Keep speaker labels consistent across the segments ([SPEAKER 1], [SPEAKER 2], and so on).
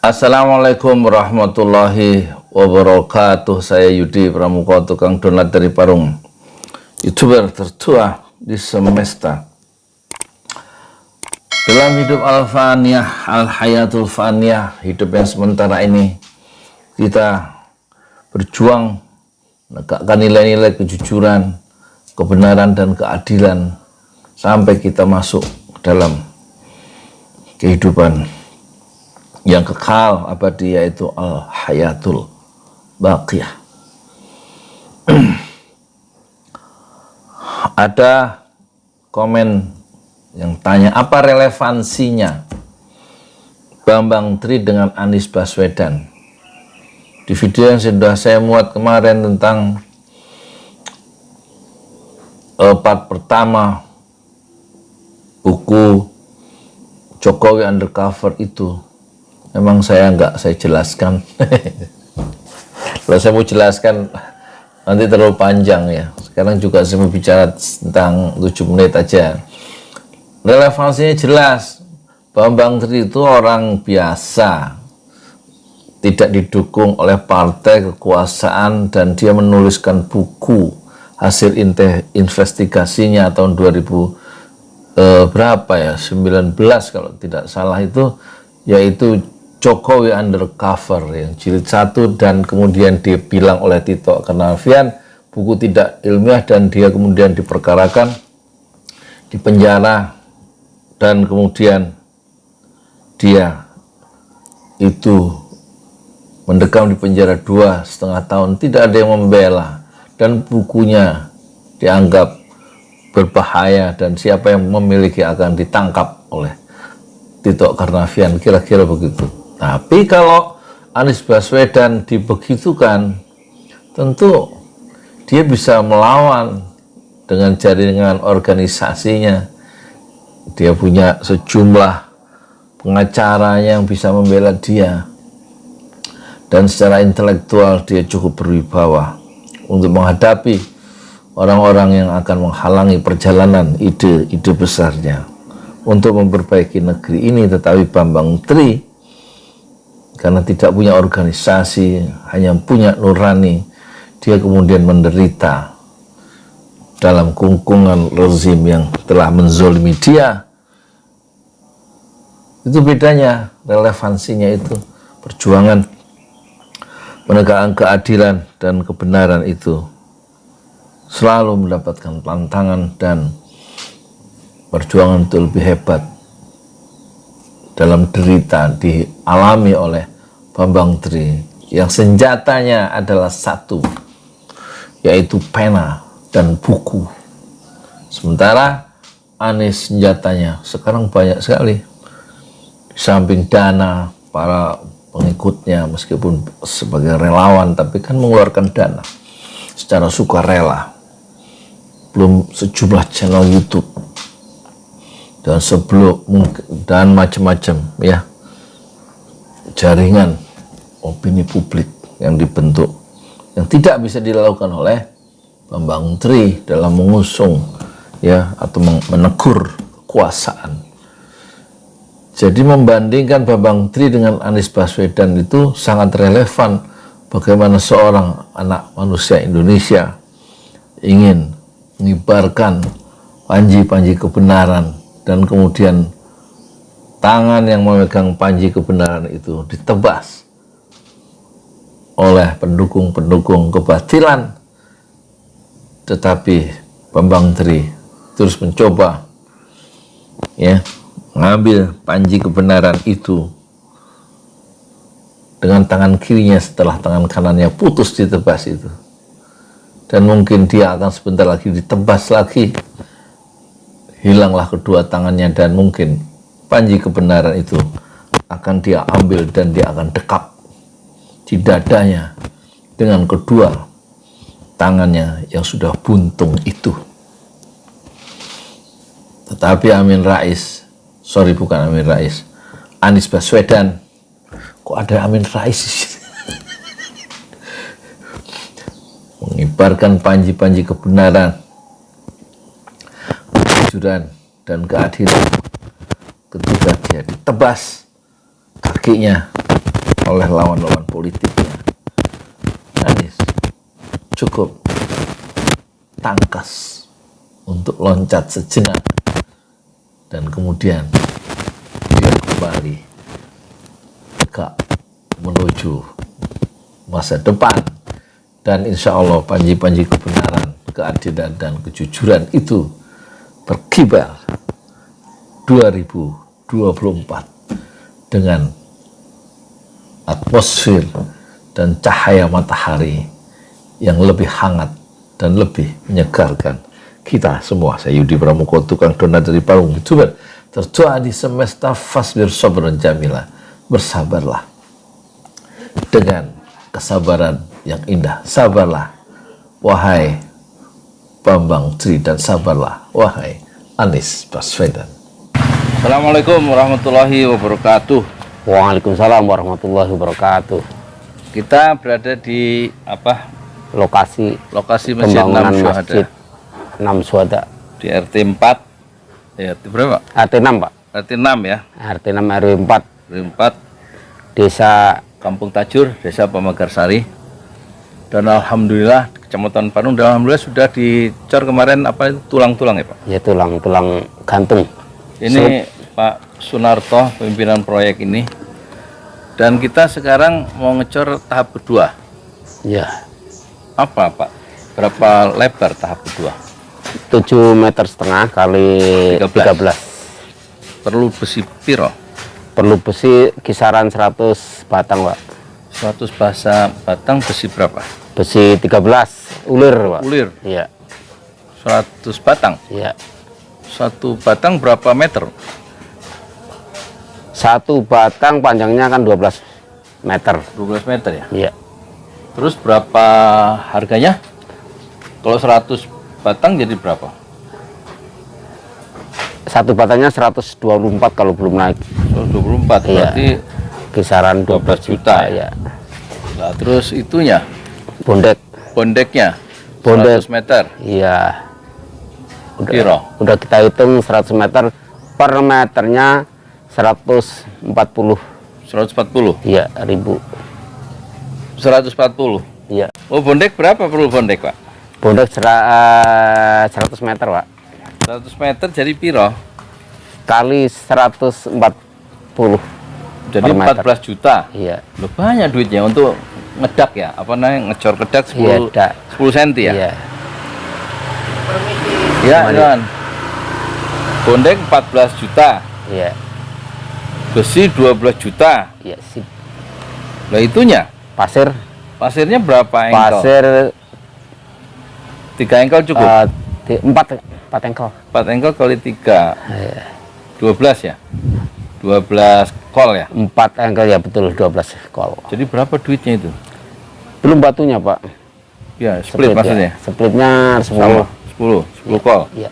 [SPEAKER 1] Assalamualaikum warahmatullahi wabarakatuh. Saya Yudi Pramuko, tukang donat dari Parung, YouTuber tertua di semesta. Dalam hidup al-faniyah, al-hayatul faniyah, hidup yang sementara ini, kita berjuang menegakkan nilai-nilai kejujuran, kebenaran, dan keadilan sampai kita masuk dalam kehidupan yang kekal abadi, yaitu al-hayatul baqiyah. Ada komen yang tanya, apa relevansinya Bambang Tri dengan Anies Baswedan? Di video yang sudah saya muat kemarin tentang part pertama buku Jokowi Undercover itu, memang saya jelaskan. Kalau saya mau jelaskan nanti terlalu panjang ya. Sekarang juga saya mau bicara tentang 7 menit aja. Relevansinya jelas. Bambang Tri itu orang biasa, tidak didukung oleh partai kekuasaan, dan dia menuliskan buku hasil investigasinya tahun 2000 berapa ya, 19 kalau tidak salah itu, yaitu Jokowi Undercover yang jilid 1, dan kemudian dibilang oleh Tito Karnavian buku tidak ilmiah, dan dia kemudian diperkarakan, dipenjara, dan kemudian dia itu mendekam di penjara 2,5 tahun, tidak ada yang membela, dan bukunya dianggap berbahaya, dan siapa yang memiliki akan ditangkap oleh Tito Karnavian, kira-kira begitu. Tapi kalau Anies Baswedan dibegitukan, tentu dia bisa melawan dengan jaringan organisasinya. Dia punya sejumlah pengacara yang bisa membela dia, dan secara intelektual dia cukup berwibawa untuk menghadapi orang-orang yang akan menghalangi perjalanan ide-ide besarnya untuk memperbaiki negeri ini. Tetapi Bambang Tri, karena tidak punya organisasi, hanya punya nurani, dia kemudian menderita dalam kungkungan rezim yang telah menzolimi dia. Itu bedanya, relevansinya itu. Perjuangan menegakkan keadilan dan kebenaran itu selalu mendapatkan tantangan, dan perjuangan itu lebih hebat dalam derita dialami oleh Bambang Tri yang senjatanya adalah satu, yaitu pena dan buku. Sementara Anies senjatanya sekarang banyak sekali, di samping dana para pengikutnya, meskipun sebagai relawan tapi kan mengeluarkan dana secara sukarela, belum sejumlah channel YouTube dan dan macam-macam ya, jaringan opini publik yang dibentuk, yang tidak bisa dilakukan oleh Bambang Tri dalam mengusung ya atau menegur kekuasaan. Jadi membandingkan Bambang Tri dengan Anies Baswedan itu sangat relevan, bagaimana seorang anak manusia Indonesia ingin mengibarkan panji-panji kebenaran, dan kemudian tangan yang memegang panji kebenaran itu ditebas oleh pendukung-pendukung kebatilan. Tetapi Bambang Tri terus mencoba ya mengambil panji kebenaran itu dengan tangan kirinya setelah tangan kanannya putus ditebas itu, dan mungkin dia akan sebentar lagi ditebas lagi, hilanglah kedua tangannya, dan mungkin panji kebenaran itu akan dia ambil dan dia akan dekap di dadanya dengan kedua tangannya yang sudah buntung itu. Tetapi Anies Baswedan, kok ada Amin Rais mengibarkan panji-panji kebenaran, kejujuran, dan keadilan ketika dia ditebas kakinya oleh lawan-lawan politiknya. Anies cukup tangkas untuk loncat sejenak dan kemudian dia kembali tegak menuju masa depan, dan insya Allah panji-panji kebenaran, keadilan dan kejujuran itu berkibar 2024 dengan atmosfer dan cahaya matahari yang lebih hangat dan lebih menyegarkan kita semua. Saya Yudi Pramuko, tukang donat dari Parung Tuban. Tertua di semesta fasbir sabran jamila. Bersabarlah dengan kesabaran yang indah. Sabarlah wahai Bambang Tri, dan sabarlah wahai Anies Baswedan.
[SPEAKER 2] Assalamualaikum warahmatullahi wabarakatuh.
[SPEAKER 3] Waalaikumsalam warahmatullahi wabarakatuh.
[SPEAKER 2] Kita berada di
[SPEAKER 3] Lokasi
[SPEAKER 2] Masjid
[SPEAKER 3] pembangunan
[SPEAKER 2] 6 Syuhada
[SPEAKER 3] Masjid 6 Syuhada
[SPEAKER 2] di RT 4 ya, RT berapa?
[SPEAKER 3] RT 6 Pak.
[SPEAKER 2] RT 6 ya,
[SPEAKER 3] RT 6 RW 4
[SPEAKER 2] RT 4
[SPEAKER 3] Desa
[SPEAKER 2] Kampung Tajur, Desa Pamekarsari. Dan alhamdulillah Kecamatan Parung, dan alhamdulillah sudah dicor kemarin tulang-tulang ya Pak.
[SPEAKER 3] ya tulang gantung.
[SPEAKER 2] Ini Pak Sunarto pimpinan proyek ini, dan kita sekarang mau ngecor tahap kedua.
[SPEAKER 3] Ya,
[SPEAKER 2] Apa Pak? Berapa lebar tahap kedua?
[SPEAKER 3] 7,5 meter kali 13.
[SPEAKER 2] Perlu besi piro?
[SPEAKER 3] Perlu besi kisaran 100 batang Pak.
[SPEAKER 2] 100 batang besi berapa?
[SPEAKER 3] Besi 13 ulir Pak.
[SPEAKER 2] Ulir
[SPEAKER 3] Iya.
[SPEAKER 2] 100 batang.
[SPEAKER 3] Iya.
[SPEAKER 2] Satu batang berapa meter?
[SPEAKER 3] Satu batang panjangnya kan 12 meter.
[SPEAKER 2] 12 meter ya.
[SPEAKER 3] Iya.
[SPEAKER 2] Terus berapa harganya? Kalau 100 batang jadi berapa?
[SPEAKER 3] Satu batangnya 124 kalau belum naik.
[SPEAKER 2] 124
[SPEAKER 3] Iya.
[SPEAKER 2] berarti
[SPEAKER 3] Kisaran
[SPEAKER 2] 12 juta
[SPEAKER 3] ya.
[SPEAKER 2] Nah, terus itunya, bondeknya
[SPEAKER 3] Bondek
[SPEAKER 2] 100 meter.
[SPEAKER 3] Iya.
[SPEAKER 2] Piro?
[SPEAKER 3] Udah kita hitung 100 meter per meternya 140.
[SPEAKER 2] 140.
[SPEAKER 3] Iya, ribu.
[SPEAKER 2] 140.
[SPEAKER 3] Iya.
[SPEAKER 2] Oh, bondek berapa perlu bondek, Pak?
[SPEAKER 3] Bondek 100 meter, Pak.
[SPEAKER 2] 100 meter jadi piro?
[SPEAKER 3] Kali 140.
[SPEAKER 2] Jadi
[SPEAKER 3] per meter.
[SPEAKER 2] 14 juta.
[SPEAKER 3] Iya.
[SPEAKER 2] Loh, banyak duitnya untuk ngedak ya, apa namanya, ngecor kedak 10
[SPEAKER 3] Iya, dak.
[SPEAKER 2] 10 cm ya.
[SPEAKER 3] Iya.
[SPEAKER 2] Ya, kan. Bondek 14 juta,
[SPEAKER 3] Iya.
[SPEAKER 2] besi 12 juta.
[SPEAKER 3] Iya, sip.
[SPEAKER 2] Lah itunya,
[SPEAKER 3] Pasir,
[SPEAKER 2] pasirnya berapa engkel?
[SPEAKER 3] pasir
[SPEAKER 2] 3 engkel cukup.
[SPEAKER 3] 4 engkel.
[SPEAKER 2] 4 engkel kali 3.
[SPEAKER 3] Iya.
[SPEAKER 2] 12 ya. 12 kol ya.
[SPEAKER 3] 4 engkel ya, betul, 12 kol.
[SPEAKER 2] Jadi berapa duitnya itu?
[SPEAKER 3] Belum batunya, Pak.
[SPEAKER 2] Ya, split maksudnya.
[SPEAKER 3] Ya. Splitnya 10.
[SPEAKER 2] Sama 10 kol.
[SPEAKER 3] Iya.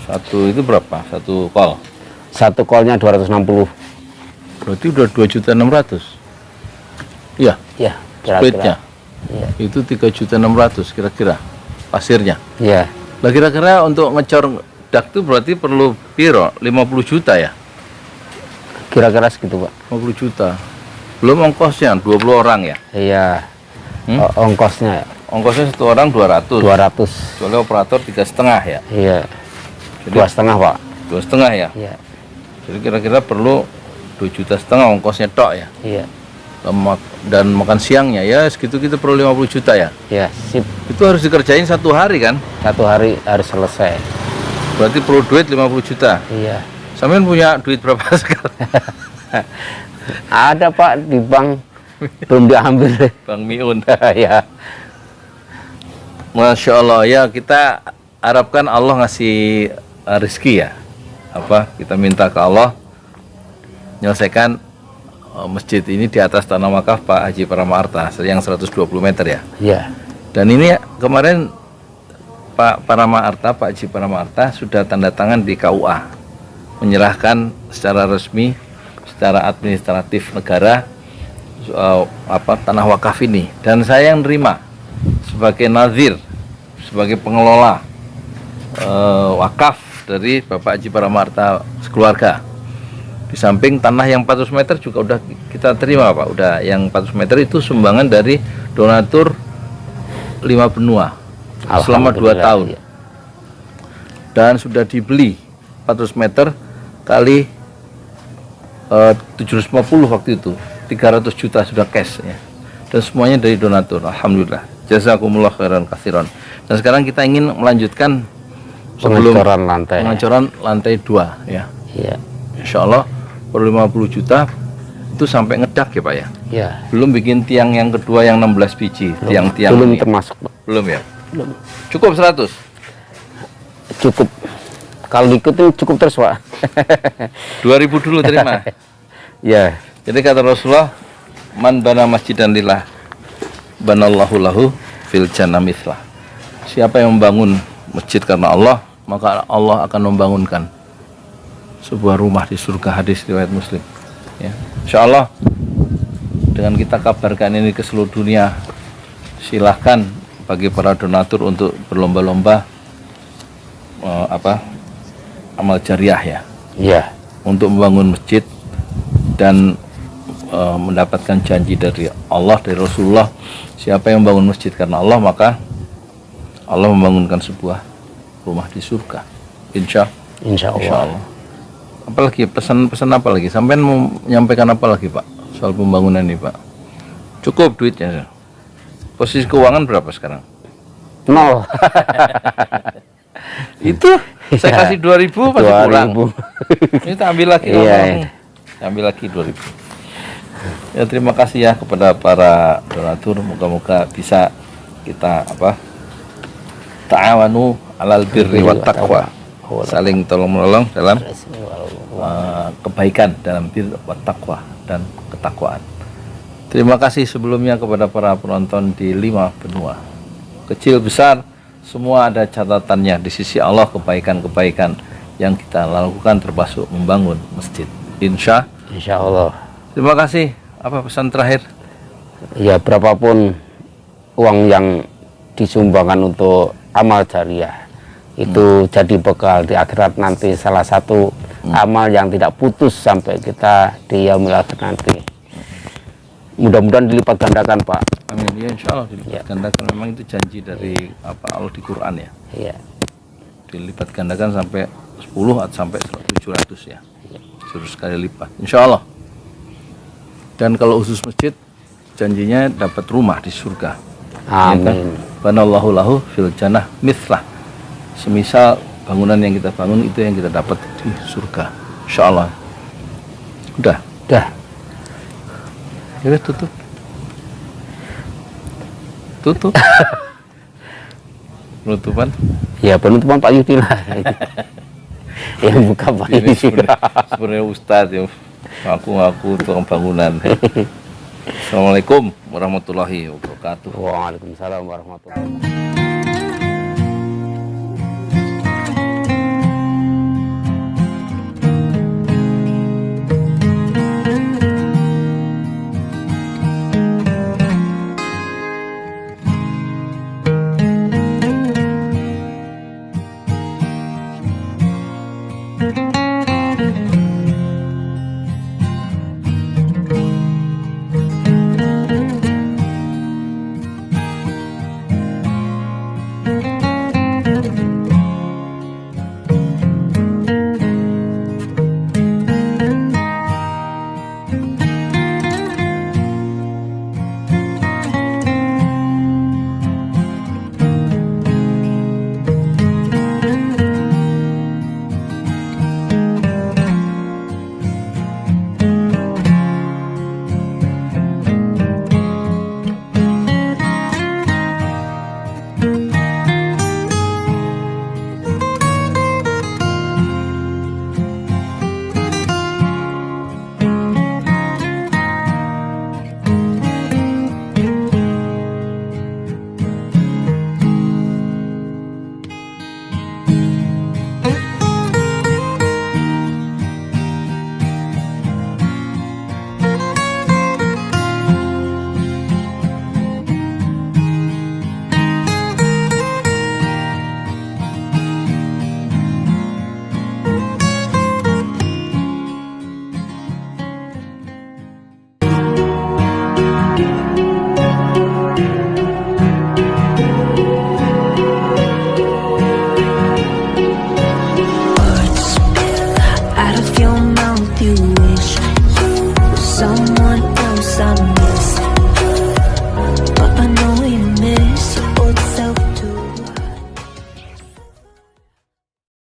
[SPEAKER 2] Satu itu berapa? Satu kol.
[SPEAKER 3] Satu kolnya 260.
[SPEAKER 2] Berarti udah 2.600.000. Iya,
[SPEAKER 3] Ya,
[SPEAKER 2] splitnya.
[SPEAKER 3] Iya.
[SPEAKER 2] Itu 3.600.000 kira-kira pasirnya.
[SPEAKER 3] Iya.
[SPEAKER 2] Lah kira-kira untuk ngecor dak itu berarti perlu piro? 50 juta ya?
[SPEAKER 3] Kira-kira segitu, Pak.
[SPEAKER 2] 50 juta. Belum ongkosnya 20 orang ya?
[SPEAKER 3] Iya. Ongkosnya ya,
[SPEAKER 2] Ongkosnya satu orang 200.
[SPEAKER 3] 200.
[SPEAKER 2] Soalnya operator 3,5 ya.
[SPEAKER 3] Iya.
[SPEAKER 2] Jadi
[SPEAKER 3] 2,5, Pak.
[SPEAKER 2] 2,5 ya.
[SPEAKER 3] Iya.
[SPEAKER 2] Jadi kira-kira perlu 2,5 juta ongkosnya tok ya.
[SPEAKER 3] Iya.
[SPEAKER 2] Dan makan siangnya ya segitu, kita perlu 50 juta ya.
[SPEAKER 3] Iya, sip.
[SPEAKER 2] Itu harus dikerjain 1 hari kan?
[SPEAKER 3] 1 hari harus selesai.
[SPEAKER 2] Berarti perlu duit 50 juta.
[SPEAKER 3] Iya.
[SPEAKER 2] Sampean punya duit berapa sekarang?
[SPEAKER 3] Ada, Pak, di bank. Belum diambil.
[SPEAKER 2] Bang Miun.
[SPEAKER 3] Ya.
[SPEAKER 2] Masya Allah ya, kita harapkan Allah ngasih rezeki ya. Kita minta ke Allah menyelesaikan masjid ini di atas tanah wakaf Pak Haji Paramaarta yang 120 meter ya.
[SPEAKER 3] Iya.
[SPEAKER 2] Dan ini kemarin Pak Haji Paramaarta sudah tanda tangan di KUA, menyerahkan secara resmi, secara administratif negara tanah wakaf ini, dan saya yang nerima sebagai nazir, sebagai pengelola wakaf dari Bapak Haji Paramaarta sekeluarga. Di samping tanah yang 400 meter juga udah kita terima Pak. Udah yang 400 meter itu sumbangan dari donatur 5 benua selama 2 tahun.
[SPEAKER 3] Ya.
[SPEAKER 2] Dan sudah dibeli 400 meter kali 750 waktu itu, 300 juta sudah cash ya. Dan semuanya dari donatur. Alhamdulillah. Jazakumullah khairan katsiran. Dan sekarang kita ingin melanjutkan sebelum pengecoran lantai 2 ya.
[SPEAKER 3] Iya.
[SPEAKER 2] Insya Allah per 50 juta itu sampai ngedak ya Pak ya.
[SPEAKER 3] Iya.
[SPEAKER 2] Belum bikin tiang yang kedua yang 16 biji, tiang-tiang
[SPEAKER 3] Belum
[SPEAKER 2] ini.
[SPEAKER 3] termasuk, Pak.
[SPEAKER 2] Belum ya?
[SPEAKER 3] Belum.
[SPEAKER 2] Cukup 100.
[SPEAKER 3] Cukup. Kalau diikutin cukup terus, Pak.
[SPEAKER 2] 2000 dulu terima.
[SPEAKER 3] Ya.
[SPEAKER 2] Jadi kata Rasulullah, man bana masjidan lillah banallahu lahu fil jannah mithlah. Siapa yang membangun masjid karena Allah, maka Allah akan membangunkan sebuah rumah di surga. Hadis riwayat Muslim. Ya. Insyaallah dengan kita kabarkan ini ke seluruh dunia, silahkan bagi para donatur untuk berlomba-lomba amal jariah ya.
[SPEAKER 3] Iya.
[SPEAKER 2] Untuk membangun masjid dan mendapatkan janji dari Allah, dari Rasulullah, siapa yang membangun masjid karena Allah, maka Allah membangunkan sebuah rumah di surga. Insya Allah. Apalagi pesan-pesan apa lagi? Sampai mau menyampaikan apa lagi Pak soal pembangunan ini Pak? Cukup duitnya. Posisi keuangan berapa sekarang?
[SPEAKER 3] 0.
[SPEAKER 2] Itu saya kasih 2.000 masih kurang.
[SPEAKER 3] 2000.
[SPEAKER 2] Ini tak ambil lagi.
[SPEAKER 3] Iya.
[SPEAKER 2] Ambil lagi 2.000. Ya terima kasih ya kepada para donatur. Moga-moga bisa kita ta'awanu alal birri wat taqwa. Saling tolong-menolong dalam kebaikan, dalam bir wat taqwa dan ketakwaan. Terima kasih sebelumnya kepada para penonton di 5 benua. Kecil besar semua ada catatannya di sisi Allah, kebaikan-kebaikan yang kita lakukan termasuk membangun masjid. Insya
[SPEAKER 3] Allah.
[SPEAKER 2] Terima kasih. Apa pesan terakhir?
[SPEAKER 3] Ya, berapapun uang yang disumbangkan untuk amal jariah itu jadi bekal di akhirat nanti, salah satu amal yang tidak putus sampai kita di yaumil akhir nanti. Mudah-mudahan dilipat gandakan, Pak.
[SPEAKER 2] Amin. Ya, insya Allah dilipat gandakan. Memang itu janji dari Allah di Quran ya.
[SPEAKER 3] Iya.
[SPEAKER 2] Dilipat gandakan sampai 10 atau sampai 700 ya. Suruh sekali lipat. Insya Allah. Dan kalau khusus masjid, janjinya dapat rumah di surga.
[SPEAKER 3] Amin.
[SPEAKER 2] Banallahu lahu fil jannah mithlah. Semisal bangunan yang kita bangun itu yang kita dapat di surga. Insya Allah. Udah. Ya tutup. Penutupan.
[SPEAKER 3] Ya, penutupan Pak Yudi lah. Yang buka Pak
[SPEAKER 2] Ini
[SPEAKER 3] Yudi.
[SPEAKER 2] sebenarnya Ustadz yang ngaku-ngaku tukang bangunan. Assalamualaikum warahmatullahi wabarakatuh.
[SPEAKER 3] Waalaikumsalam warahmatullahi wabarakatuh.